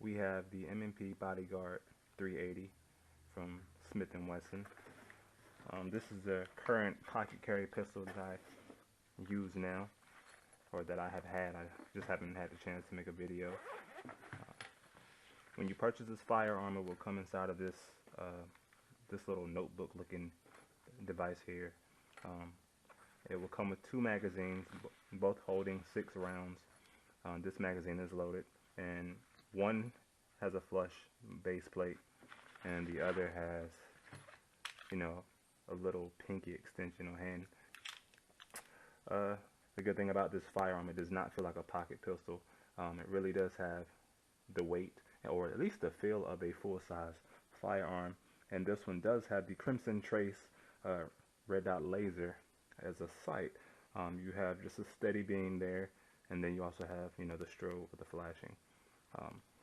we have the M&P Bodyguard 380 from Smith & Wesson. This is the current pocket carry pistol that I use now, or that I have had. I just haven't had the chance to make a video. When you purchase this firearm, it will come inside of this this little notebook looking device here. It will come with 2 magazines, both holding 6 rounds. This magazine is loaded, and one has a flush base plate, and the other has, you know, a little pinky extension on hand. The good thing about this firearm, it does not feel like a pocket pistol. It really does have the weight, or at least the feel of a full-size firearm. And this one does have the Crimson Trace red dot laser as a sight. You have just a steady beam there, and then you also have, you know, the strobe with the flashing.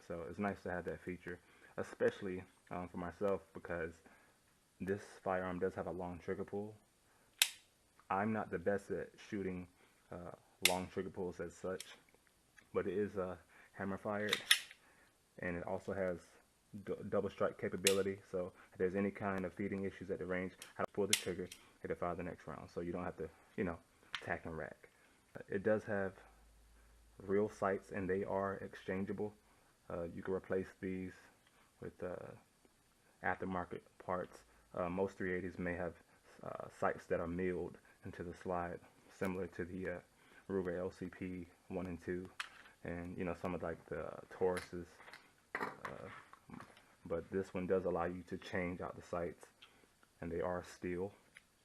So it's nice to have that feature, especially for myself, because this firearm does have a long trigger pull. I'm not the best at shooting long trigger pulls as such, but it is hammer fired, and it also has double strike capability. So if there's any kind of feeding issues at the range, I pull the trigger, it'll fire the next round. So you don't have to, you know, tack and rack. It does have real sights, and they are exchangeable. You can replace these with aftermarket parts. Most 380s may have sights that are milled into the slide, similar to the Ruger LCP 1 and 2, and, you know, some of like the Tauruses. But this one does allow you to change out the sights, and they are steel.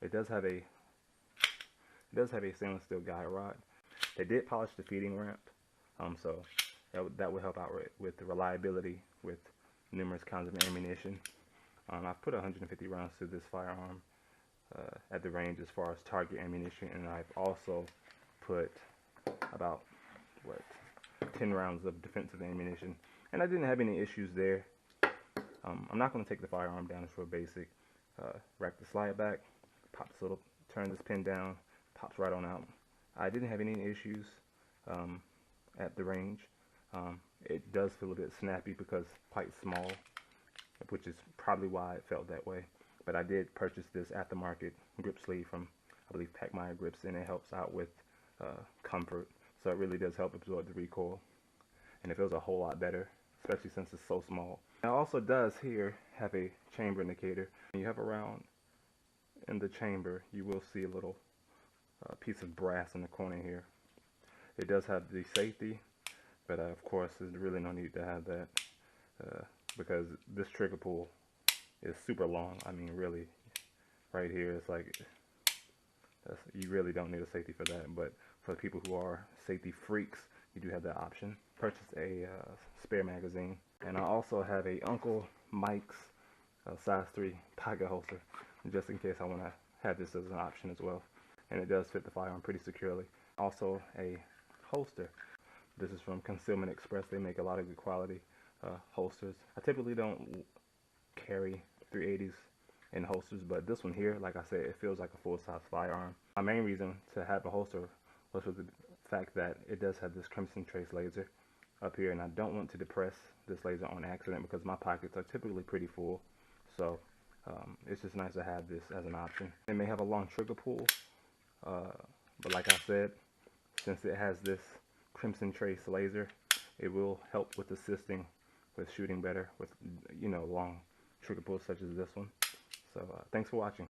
It does have a stainless steel guide rod. They did polish the feeding ramp, so that would help out with the reliability with numerous kinds of ammunition. I've put 150 rounds to this firearm at the range as far as target ammunition, and I've also put about 10 rounds of defensive ammunition, and I didn't have any issues there. I'm not going to take the firearm down. It's real basic. Rack the slide back, turn this pin down, pops right on out. I didn't have any issues at the range. It does feel a bit snappy because quite small, which is probably why it felt that way. But I did purchase this aftermarket grip sleeve from, I believe, Packmeyer Grips, and it helps out with comfort. So it really does help absorb the recoil, and it feels a whole lot better, especially since it's so small. It also does here have a chamber indicator. When you have a round in the chamber, you will see a little piece of brass in the corner here. It does have the safety, but of course there's really no need to have that because this trigger pull is super long. I mean, really, right here, it's like, you really don't need a safety for that. But for people who are safety freaks, you do have that option. Purchased a spare magazine, and I also have a Uncle Mike's size 3 pocket holster, just in case I want to have this as an option as well. And it does fit the firearm pretty securely. Also a holster. This is from Concealment Express. They make a lot of good quality holsters. I typically don't carry 380s in holsters, but this one here, like I said, it feels like a full-size firearm. My main reason to have a holster was with the fact that it does have this Crimson Trace laser up here, and I don't want to depress this laser on accident because my pockets are typically pretty full. So it's just nice to have this as an option. It may have a long trigger pull, but like I said, since it has this Crimson Trace laser, it will help with assisting with shooting better with, you know, long trigger pulls such as this one. So thanks for watching.